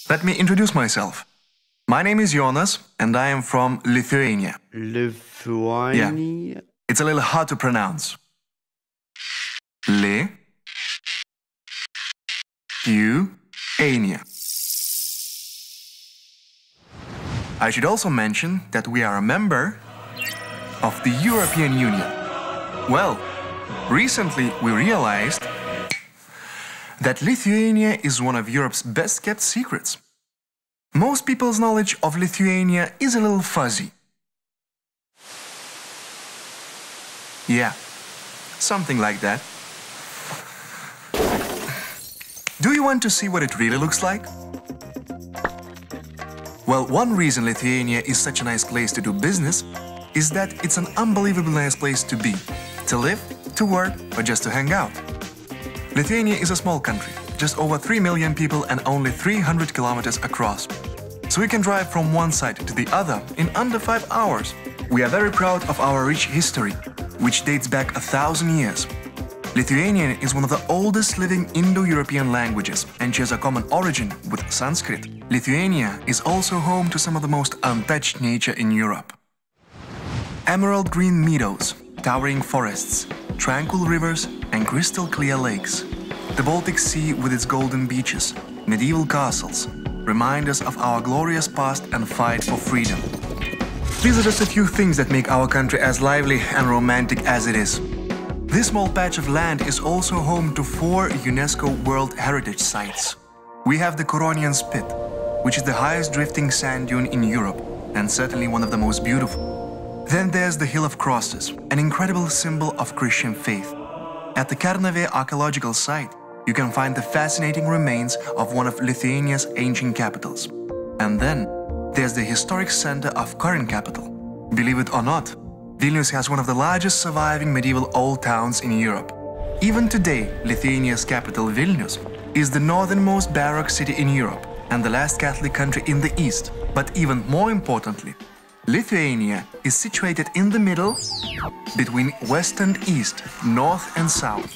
Let me introduce myself. My name is Jonas, and I am from Lithuania. Lithuania? Yeah, it's a little hard to pronounce. Lithuania. I should also mention that we are a member of the European Union. Well, recently we realized that Lithuania is one of Europe's best-kept secrets. Most people's knowledge of Lithuania is a little fuzzy. Yeah, something like that. Do you want to see what it really looks like? Well, one reason Lithuania is such a nice place to do business is that it's an unbelievably nice place to be, to live, to work, or just to hang out. Lithuania is a small country, just over 3 million people and only 300 kilometers across. So we can drive from one side to the other in under 5 hours. We are very proud of our rich history, which dates back 1,000 years. Lithuanian is one of the oldest living Indo-European languages and shares a common origin with Sanskrit. Lithuania is also home to some of the most untouched nature in Europe. Emerald green meadows, towering forests, tranquil rivers and crystal clear lakes. The Baltic Sea with its golden beaches, medieval castles, remind us of our glorious past and fight for freedom. These are just a few things that make our country as lively and romantic as it is. This small patch of land is also home to 4 UNESCO World Heritage Sites. We have the Coronian Spit, which is the highest drifting sand dune in Europe and certainly one of the most beautiful. Then there's the Hill of Crosses, an incredible symbol of Christian faith. At the Kernavė archaeological site, you can find the fascinating remains of one of Lithuania's ancient capitals. And then there's the historic center of current capital. Believe it or not, Vilnius has one of the largest surviving medieval old towns in Europe. Even today, Lithuania's capital, Vilnius, is the northernmost Baroque city in Europe and the last Catholic country in the East. But even more importantly, Lithuania is situated in the middle between West and East, North and South.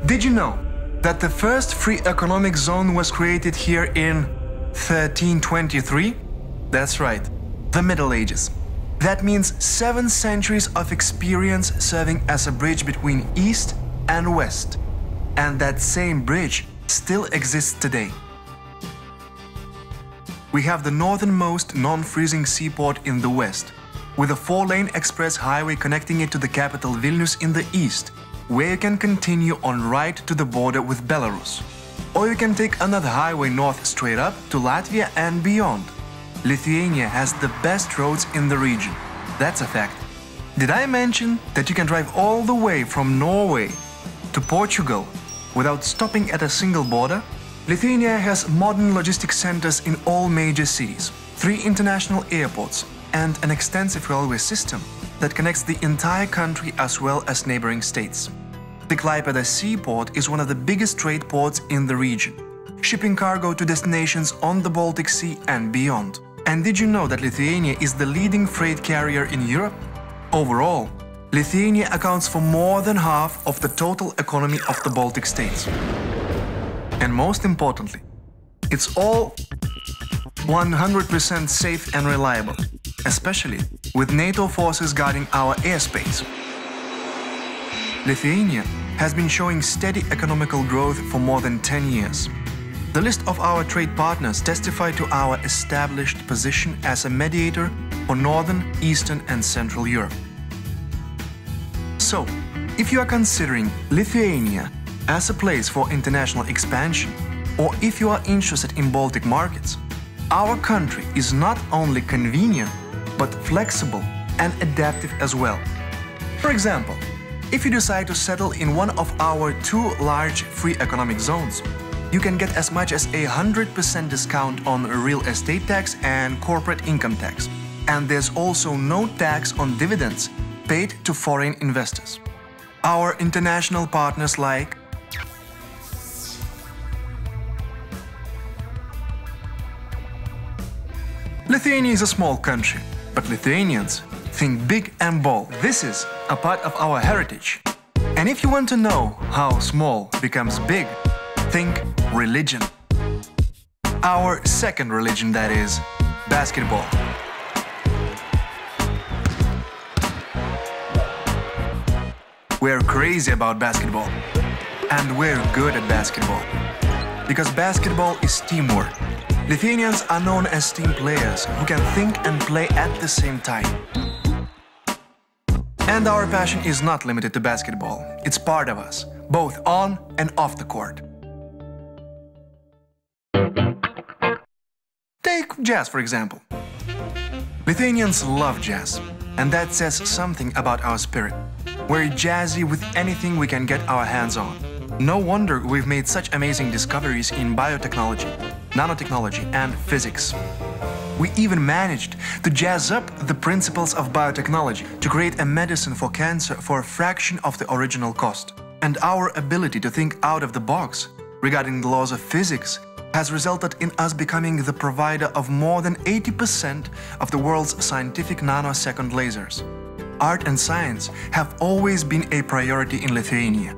Did you know that the first free economic zone was created here in 1323? That's right, the Middle Ages. That means 7 centuries of experience serving as a bridge between East and West. And that same bridge still exists today. We have the northernmost non-freezing seaport in the west, with a 4-lane express highway connecting it to the capital Vilnius in the east, where you can continue on right to the border with Belarus. Or you can take another highway north straight up to Latvia and beyond. Lithuania has the best roads in the region. That's a fact. Did I mention that you can drive all the way from Norway to Portugal without stopping at a single border? Lithuania has modern logistics centers in all major cities, 3 international airports, and an extensive railway system that connects the entire country as well as neighboring states. The Klaipėda seaport is one of the biggest trade ports in the region, shipping cargo to destinations on the Baltic Sea and beyond. And did you know that Lithuania is the leading freight carrier in Europe? Overall, Lithuania accounts for more than half of the total economy of the Baltic states. And most importantly, it's all 100% safe and reliable, especially with NATO forces guarding our airspace. Lithuania has been showing steady economical growth for more than 10 years. The list of our trade partners testify to our established position as a mediator for Northern, Eastern and Central Europe. So, if you are considering Lithuania as a place for international expansion, or if you are interested in Baltic markets, our country is not only convenient, but flexible and adaptive as well. For example, if you decide to settle in one of our 2 large free economic zones, you can get as much as 100% discount on real estate tax and corporate income tax. And there's also no tax on dividends paid to foreign investors. Our international partners like Lithuania is a small country, but Lithuanians think big and bold. This is a part of our heritage. And if you want to know how small becomes big, think religion. Our second religion, that is, basketball. We're crazy about basketball. And we're good at basketball. Because basketball is teamwork. Lithuanians are known as team players who can think and play at the same time. And our passion is not limited to basketball. It's part of us, both on and off the court. Take jazz, for example. Lithuanians love jazz, and that says something about our spirit. We're jazzy with anything we can get our hands on. No wonder we've made such amazing discoveries in biotechnology, nanotechnology, and physics. We even managed to jazz up the principles of biotechnology to create a medicine for cancer for a fraction of the original cost. And our ability to think out of the box regarding the laws of physics has resulted in us becoming the provider of more than 80% of the world's scientific nanosecond lasers. Art and science have always been a priority in Lithuania,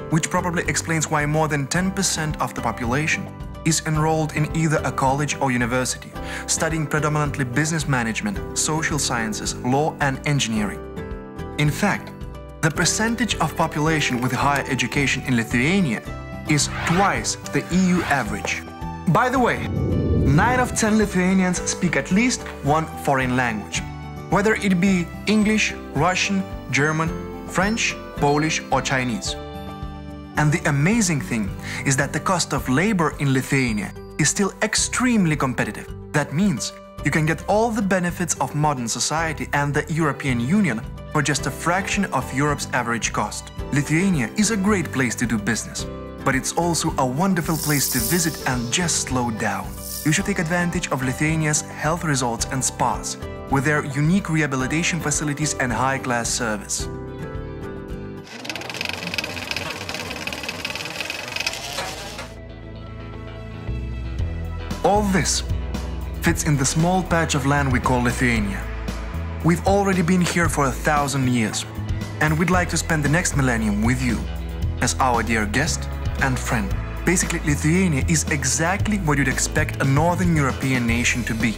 which probably explains why more than 10% of the population is enrolled in either a college or university, studying predominantly business management, social sciences, law and engineering. In fact, the percentage of population with higher education in Lithuania is twice the EU average. By the way, 9 of 10 Lithuanians speak at least one foreign language, whether it be English, Russian, German, French, Polish or Chinese. And the amazing thing is that the cost of labor in Lithuania is still extremely competitive. That means you can get all the benefits of modern society and the European Union for just a fraction of Europe's average cost. Lithuania is a great place to do business, but it's also a wonderful place to visit and just slow down. You should take advantage of Lithuania's health resorts and spas, with their unique rehabilitation facilities and high-class service. All this fits in the small patch of land we call Lithuania. We've already been here for 1,000 years, and we'd like to spend the next millennium with you, as our dear guest and friend. Basically, Lithuania is exactly what you'd expect a Northern European nation to be.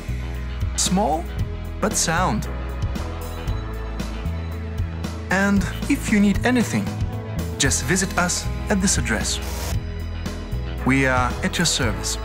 Small, but sound. And if you need anything, just visit us at this address. We are at your service.